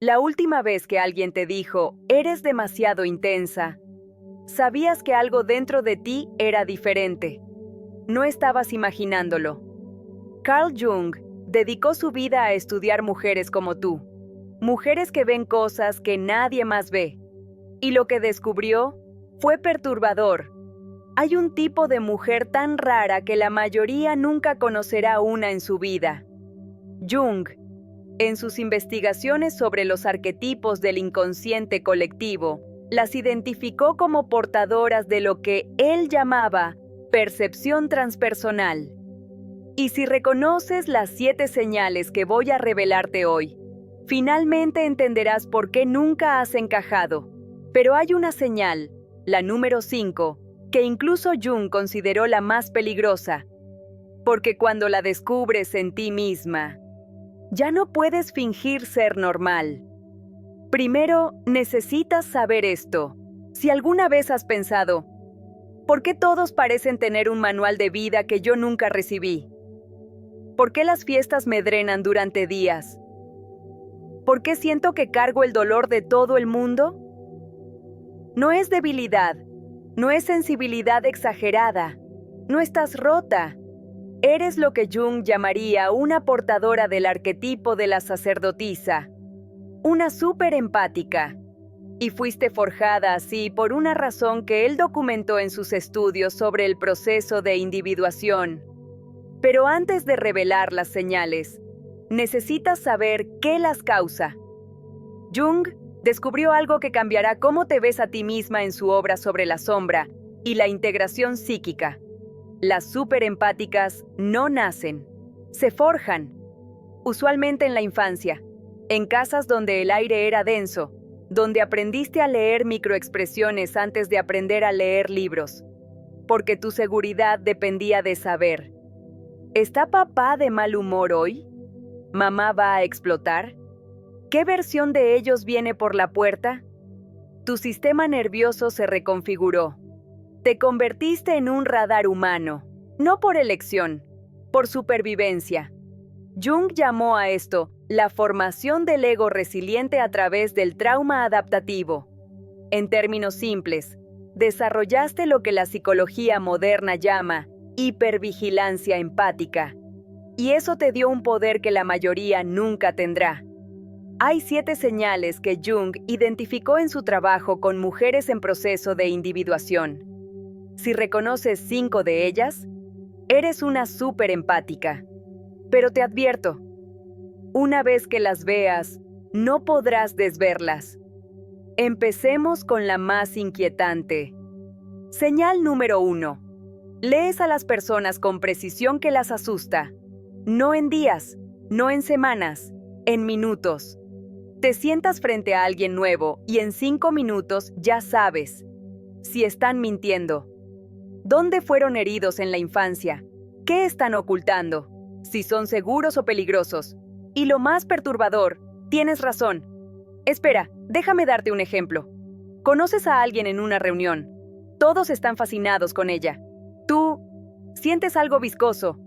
La última vez que alguien te dijo, eres demasiado intensa, sabías que algo dentro de ti era diferente. No estabas imaginándolo. Carl Jung dedicó su vida a estudiar mujeres como tú, mujeres que ven cosas que nadie más ve. Y lo que descubrió fue perturbador. Hay un tipo de mujer tan rara que la mayoría nunca conocerá una en su vida. Jung, en sus investigaciones sobre los arquetipos del inconsciente colectivo, las identificó como portadoras de lo que él llamaba percepción transpersonal. Y si reconoces las 7 señales que voy a revelarte hoy, finalmente entenderás por qué nunca has encajado. Pero hay una señal, la número 5, que incluso Jung consideró la más peligrosa, porque cuando la descubres en ti misma, ya no puedes fingir ser normal. Primero, necesitas saber esto. Si alguna vez has pensado, ¿por qué todos parecen tener un manual de vida que yo nunca recibí? ¿Por qué las fiestas me drenan durante días? ¿Por qué siento que cargo el dolor de todo el mundo? No es debilidad, no es sensibilidad exagerada, no estás rota. Eres lo que Jung llamaría una portadora del arquetipo de la sacerdotisa, una súper empática. Y fuiste forjada así por una razón que él documentó en sus estudios sobre el proceso de individuación. Pero antes de revelar las señales, necesitas saber qué las causa. Jung descubrió algo que cambiará cómo te ves a ti misma en su obra sobre la sombra y la integración psíquica. Las superempáticas no nacen, se forjan, usualmente en la infancia, en casas donde el aire era denso, donde aprendiste a leer microexpresiones antes de aprender a leer libros, porque tu seguridad dependía de saber. ¿Está papá de mal humor hoy? ¿Mamá va a explotar? ¿Qué versión de ellos viene por la puerta? Tu sistema nervioso se reconfiguró. Te convertiste en un radar humano, no por elección, por supervivencia. Jung llamó a esto la formación del ego resiliente a través del trauma adaptativo. En términos simples, desarrollaste lo que la psicología moderna llama hipervigilancia empática, y eso te dio un poder que la mayoría nunca tendrá. Hay 7 señales que Jung identificó en su trabajo con mujeres en proceso de individuación. Si reconoces 5 de ellas, eres una súper empática. Pero te advierto, una vez que las veas, no podrás desverlas. Empecemos con la más inquietante. Señal número 1. Lees a las personas con precisión que las asusta. No en días, no en semanas, en minutos. Te sientas frente a alguien nuevo y en 5 minutos ya sabes si están mintiendo. ¿Dónde fueron heridos en la infancia? ¿Qué están ocultando? Si son seguros o peligrosos. Y lo más perturbador, tienes razón. Espera, déjame darte un ejemplo. Conoces a alguien en una reunión. Todos están fascinados con ella. Tú sientes algo viscoso.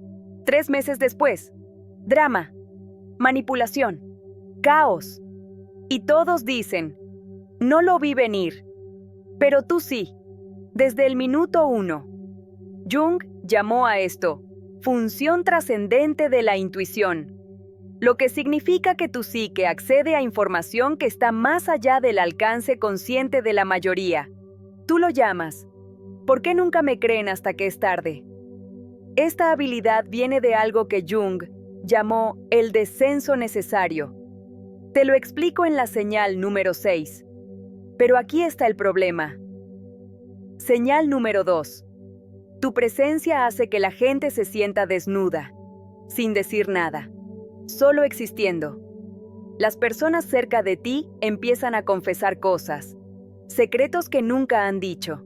3 meses después, drama, manipulación, caos. Y todos dicen, no lo vi venir. Pero tú sí, desde el minuto 1. Jung llamó a esto función trascendente de la intuición, lo que significa que tu psique accede a información que está más allá del alcance consciente de la mayoría. Tú lo llamas, ¿por qué nunca me creen hasta que es tarde? Esta habilidad viene de algo que Jung llamó el descenso necesario. Te lo explico en la señal número 6. Pero aquí está el problema. Señal número 2. Tu presencia hace que la gente se sienta desnuda, sin decir nada, solo existiendo. Las personas cerca de ti empiezan a confesar cosas, secretos que nunca han dicho,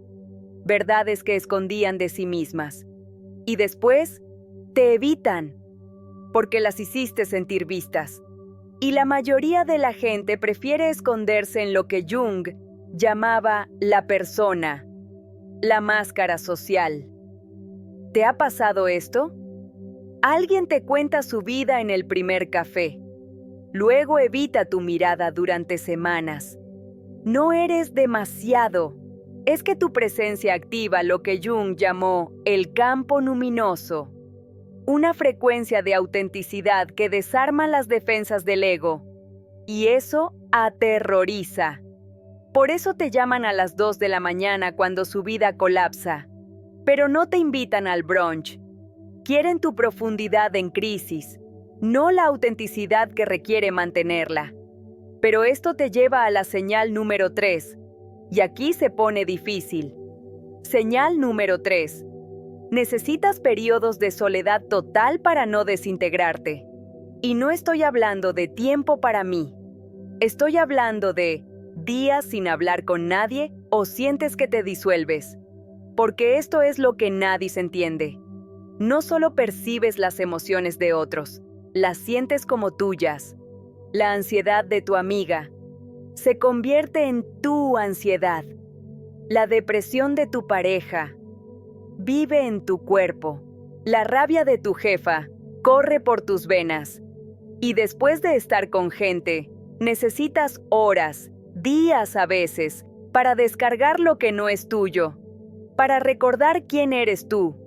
verdades que escondían de sí mismas. Y después, te evitan, porque las hiciste sentir vistas. Y la mayoría de la gente prefiere esconderse en lo que Jung llamaba la persona, la máscara social. ¿Te ha pasado esto? Alguien te cuenta su vida en el primer café. Luego evita tu mirada durante semanas. No eres demasiado. Es que tu presencia activa lo que Jung llamó el campo luminoso, una frecuencia de autenticidad que desarma las defensas del ego. Y eso aterroriza. Por eso te llaman a las 2 de la mañana cuando su vida colapsa. Pero no te invitan al brunch. Quieren tu profundidad en crisis, no la autenticidad que requiere mantenerla. Pero esto te lleva a la señal número 3, y aquí se pone difícil. Señal número 3. Necesitas periodos de soledad total para no desintegrarte. Y no estoy hablando de tiempo para mí. Estoy hablando de días sin hablar con nadie o sientes que te disuelves. Porque esto es lo que nadie se entiende. No solo percibes las emociones de otros, las sientes como tuyas. La ansiedad de tu amiga se convierte en tu ansiedad. La depresión de tu pareja vive en tu cuerpo. La rabia de tu jefa corre por tus venas. Y después de estar con gente, necesitas horas, días a veces, para descargar lo que no es tuyo, para recordar quién eres tú.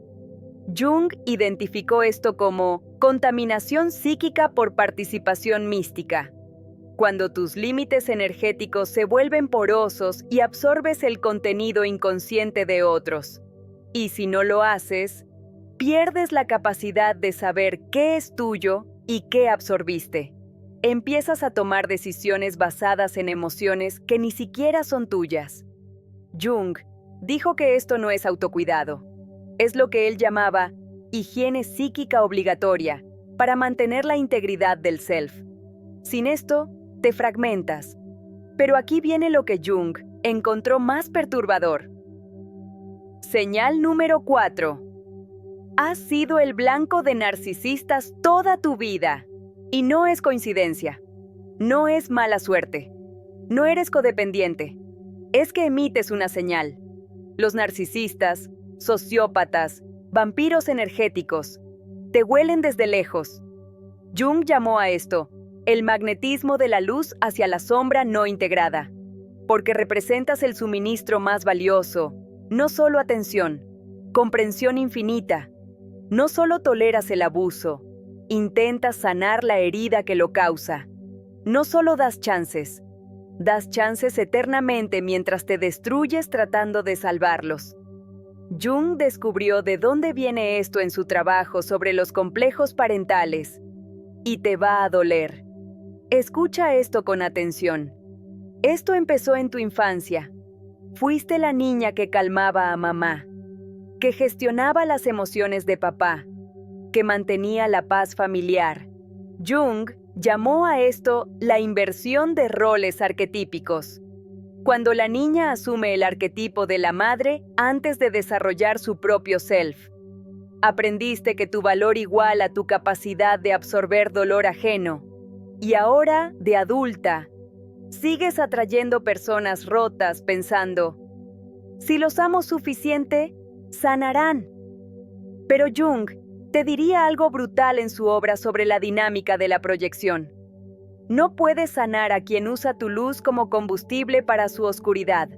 Jung identificó esto como contaminación psíquica por participación mística. Cuando tus límites energéticos se vuelven porosos y absorbes el contenido inconsciente de otros. Y si no lo haces, pierdes la capacidad de saber qué es tuyo y qué absorbiste. Empiezas a tomar decisiones basadas en emociones que ni siquiera son tuyas. Jung dijo que esto no es autocuidado. Es lo que él llamaba higiene psíquica obligatoria para mantener la integridad del self. Sin esto, te fragmentas. Pero aquí viene lo que Jung encontró más perturbador. Señal número 4. Has sido el blanco de narcisistas toda tu vida. Y no es coincidencia. No es mala suerte. No eres codependiente. Es que emites una señal. Los narcisistas, sociópatas, vampiros energéticos, te huelen desde lejos. Jung llamó a esto el magnetismo de la luz hacia la sombra no integrada, porque representas el suministro más valioso, no solo atención, comprensión infinita. No solo toleras el abuso, intentas sanar la herida que lo causa. No solo das chances eternamente mientras te destruyes tratando de salvarlos. Jung descubrió de dónde viene esto en su trabajo sobre los complejos parentales. Y te va a doler. Escucha esto con atención. Esto empezó en tu infancia. Fuiste la niña que calmaba a mamá, que gestionaba las emociones de papá, que mantenía la paz familiar. Jung llamó a esto la inversión de roles arquetípicos. Cuando la niña asume el arquetipo de la madre antes de desarrollar su propio self. Aprendiste que tu valor iguala tu capacidad de absorber dolor ajeno. Y ahora, de adulta, sigues atrayendo personas rotas pensando, si los amo suficiente, sanarán. Pero Jung te diría algo brutal en su obra sobre la dinámica de la proyección. No puedes sanar a quien usa tu luz como combustible para su oscuridad.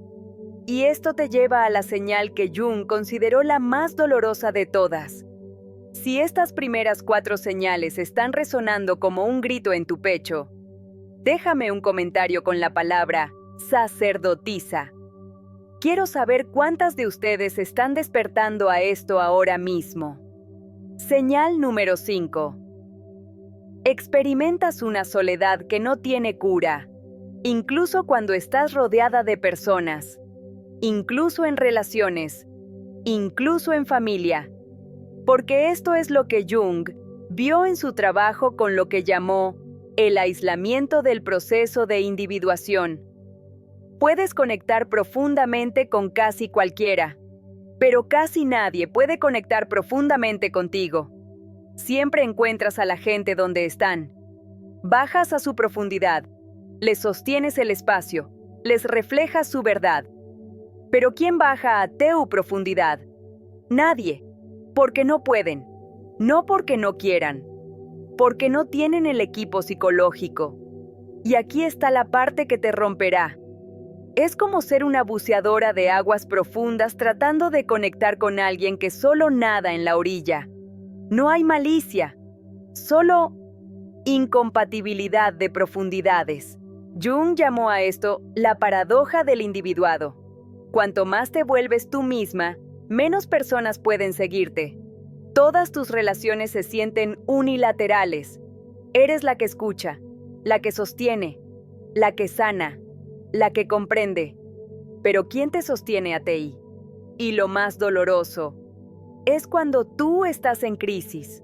Y esto te lleva a la señal que Jung consideró la más dolorosa de todas. Si estas primeras 4 señales están resonando como un grito en tu pecho, déjame un comentario con la palabra sacerdotisa. Quiero saber cuántas de ustedes están despertando a esto ahora mismo. Señal número 5. Experimentas una soledad que no tiene cura, incluso cuando estás rodeada de personas, incluso en relaciones, incluso en familia. Porque esto es lo que Jung vio en su trabajo con lo que llamó el aislamiento del proceso de individuación. Puedes conectar profundamente con casi cualquiera, pero casi nadie puede conectar profundamente contigo. Siempre encuentras a la gente donde están. Bajas a su profundidad, les sostienes el espacio, les reflejas su verdad. Pero ¿quién baja a tu profundidad? Nadie, porque no pueden, no porque no quieran, porque no tienen el equipo psicológico, Y aquí está la parte que te romperá. Es como ser una buceadora de aguas profundas tratando de conectar con alguien que solo nada en la orilla. No hay malicia, solo incompatibilidad de profundidades. Jung llamó a esto la paradoja del individuado. Cuanto más te vuelves tú misma, menos personas pueden seguirte. Todas tus relaciones se sienten unilaterales. Eres la que escucha, la que sostiene, la que sana, la que comprende. Pero ¿quién te sostiene a ti? Y lo más doloroso es cuando tú estás en crisis,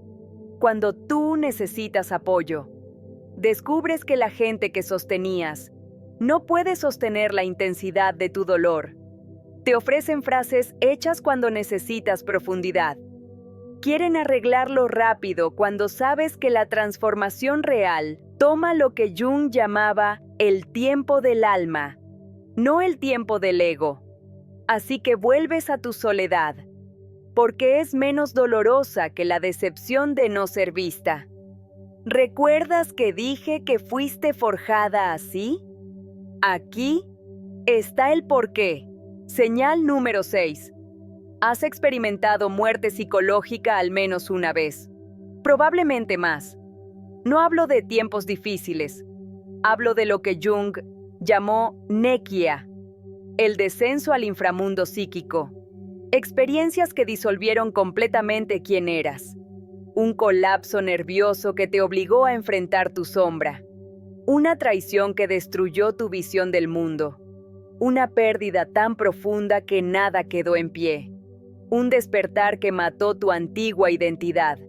cuando tú necesitas apoyo. Descubres que la gente que sostenías no puede sostener la intensidad de tu dolor. Te ofrecen frases hechas cuando necesitas profundidad. Quieren arreglarlo rápido cuando sabes que la transformación real toma lo que Jung llamaba el tiempo del alma, no el tiempo del ego. Así que vuelves a tu soledad, porque es menos dolorosa que la decepción de no ser vista. ¿Recuerdas que dije que fuiste forjada así? Aquí está el porqué. Señal número 6. Has experimentado muerte psicológica al menos una vez. Probablemente más. No hablo de tiempos difíciles. Hablo de lo que Jung llamó nequia, el descenso al inframundo psíquico. Experiencias que disolvieron completamente quién eras. Un colapso nervioso que te obligó a enfrentar tu sombra. Una traición que destruyó tu visión del mundo. Una pérdida tan profunda que nada quedó en pie. Un despertar que mató tu antigua identidad.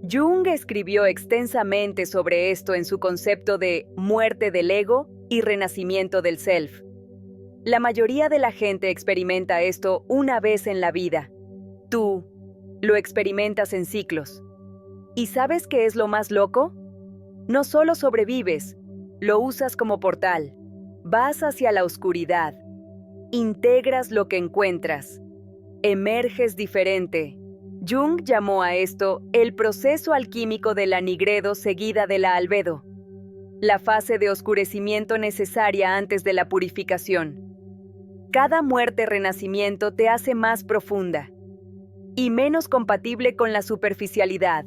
Jung escribió extensamente sobre esto en su concepto de muerte del ego y renacimiento del self. La mayoría de la gente experimenta esto una vez en la vida. Tú lo experimentas en ciclos. ¿Y sabes qué es lo más loco? No solo sobrevives, lo usas como portal. Vas hacia la oscuridad. Integras lo que encuentras. Emerges diferente. Jung llamó a esto el proceso alquímico de la nigredo seguida de la albedo, la fase de oscurecimiento necesaria antes de la purificación. Cada muerte-renacimiento te hace más profunda y menos compatible con la superficialidad.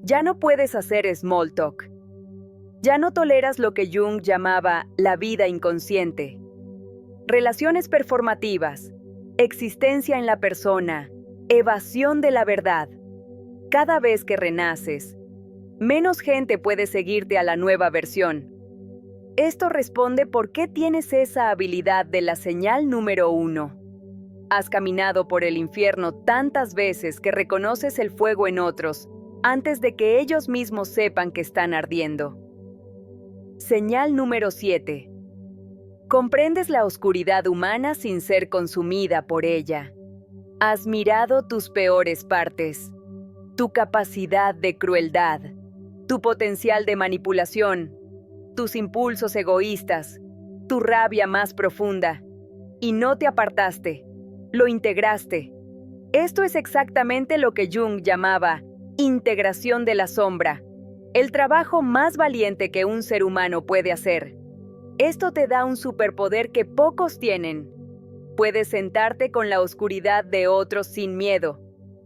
Ya no puedes hacer small talk. Ya no toleras lo que Jung llamaba la vida inconsciente. Relaciones performativas, existencia en la persona, evasión de la verdad. Cada vez que renaces, menos gente puede seguirte a la nueva versión. Esto responde por qué tienes esa habilidad de la señal número 1. Has caminado por el infierno tantas veces que reconoces el fuego en otros antes de que ellos mismos sepan que están ardiendo. Señal número 7. Comprendes la oscuridad humana sin ser consumida por ella. Has mirado tus peores partes, tu capacidad de crueldad, tu potencial de manipulación, tus impulsos egoístas, tu rabia más profunda, y no te apartaste, lo integraste. Esto es exactamente lo que Jung llamaba integración de la sombra, el trabajo más valiente que un ser humano puede hacer. Esto te da un superpoder que pocos tienen. Puedes sentarte con la oscuridad de otros sin miedo,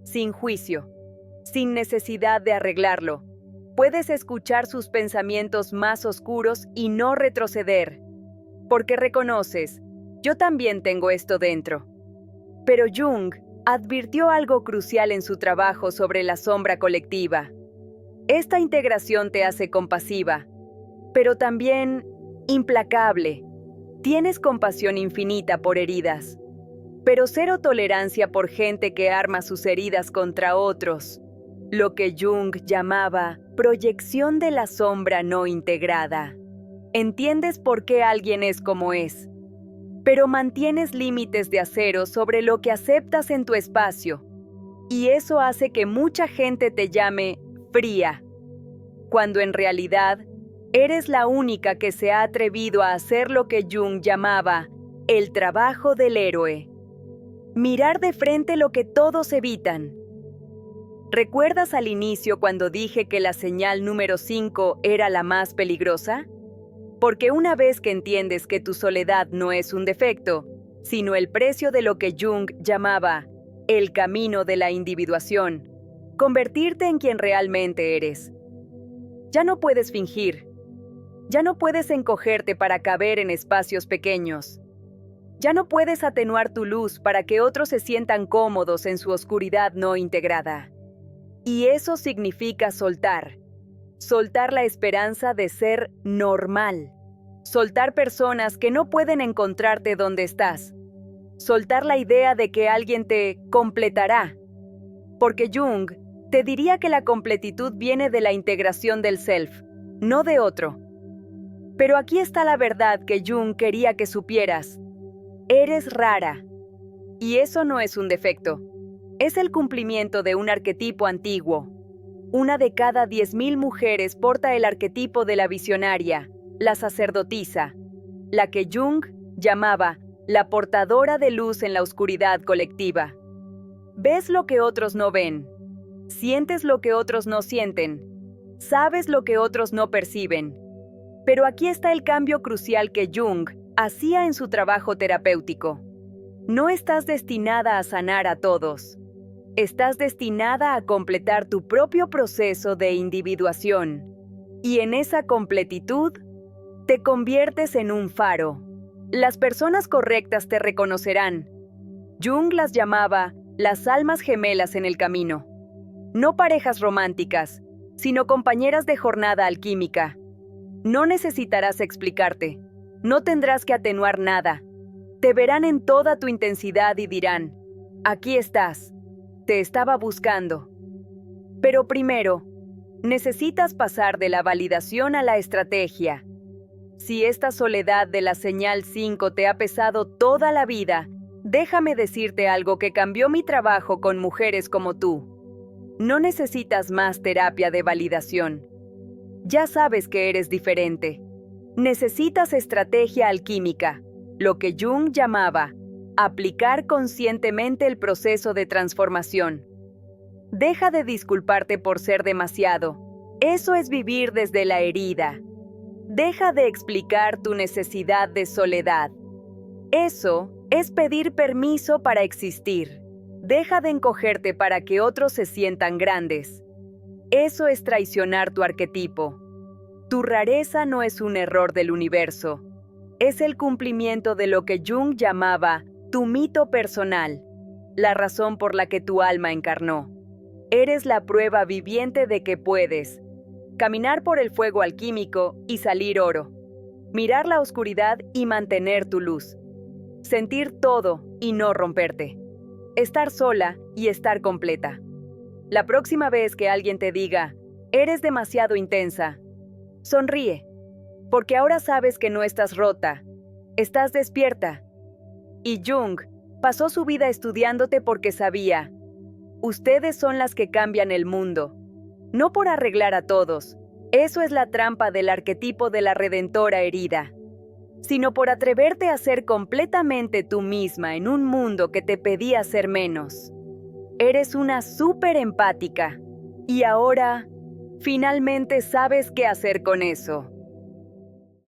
sin juicio, sin necesidad de arreglarlo. Puedes escuchar sus pensamientos más oscuros y no retroceder, porque reconoces, yo también tengo esto dentro. Pero Jung advirtió algo crucial en su trabajo sobre la sombra colectiva. Esta integración te hace compasiva, pero también implacable. Tienes compasión infinita por heridas, pero cero tolerancia por gente que arma sus heridas contra otros, lo que Jung llamaba proyección de la sombra no integrada. Entiendes por qué alguien es como es, pero mantienes límites de acero sobre lo que aceptas en tu espacio, y eso hace que mucha gente te llame fría, cuando en realidad eres la única que se ha atrevido a hacer lo que Jung llamaba el trabajo del héroe. Mirar de frente lo que todos evitan. ¿Recuerdas al inicio cuando dije que la señal número 5 era la más peligrosa? Porque una vez que entiendes que tu soledad no es un defecto, sino el precio de lo que Jung llamaba el camino de la individuación, convertirte en quien realmente eres. Ya no puedes fingir. Ya no puedes encogerte para caber en espacios pequeños. Ya no puedes atenuar tu luz para que otros se sientan cómodos en su oscuridad no integrada. Y eso significa soltar. Soltar la esperanza de ser normal. Soltar personas que no pueden encontrarte donde estás. Soltar la idea de que alguien te completará. Porque Jung te diría que la completitud viene de la integración del self, no de otro. Pero aquí está la verdad que Jung quería que supieras. Eres rara. Y eso no es un defecto. Es el cumplimiento de un arquetipo antiguo. Una de cada 10.000 mujeres porta el arquetipo de la visionaria, la sacerdotisa, la que Jung llamaba la portadora de luz en la oscuridad colectiva. Ves lo que otros no ven. Sientes lo que otros no sienten. Sabes lo que otros no perciben. Pero aquí está el cambio crucial que Jung hacía en su trabajo terapéutico. No estás destinada a sanar a todos. Estás destinada a completar tu propio proceso de individuación. Y en esa completitud, te conviertes en un faro. Las personas correctas te reconocerán. Jung las llamaba las almas gemelas en el camino. No parejas románticas, sino compañeras de jornada alquímica. No necesitarás explicarte. No tendrás que atenuar nada. Te verán en toda tu intensidad y dirán, aquí estás. Te estaba buscando. Pero primero, necesitas pasar de la validación a la estrategia. Si esta soledad de la señal 5 te ha pesado toda la vida, déjame decirte algo que cambió mi trabajo con mujeres como tú. No necesitas más terapia de validación. Ya sabes que eres diferente. Necesitas estrategia alquímica, lo que Jung llamaba aplicar conscientemente el proceso de transformación. Deja de disculparte por ser demasiado. Eso es vivir desde la herida. Deja de explicar tu necesidad de soledad. Eso es pedir permiso para existir. Deja de encogerte para que otros se sientan grandes. Eso es traicionar tu arquetipo. Tu rareza no es un error del universo. Es el cumplimiento de lo que Jung llamaba tu mito personal, la razón por la que tu alma encarnó. Eres la prueba viviente de que puedes caminar por el fuego alquímico y salir oro, mirar la oscuridad y mantener tu luz, sentir todo y no romperte, estar sola y estar completa. La próxima vez que alguien te diga, eres demasiado intensa, sonríe, porque ahora sabes que no estás rota, estás despierta. Y Jung pasó su vida estudiándote porque sabía, ustedes son las que cambian el mundo. No por arreglar a todos, eso es la trampa del arquetipo de la redentora herida, sino por atreverte a ser completamente tú misma en un mundo que te pedía ser menos. Eres una súper empática, y ahora, finalmente sabes qué hacer con eso.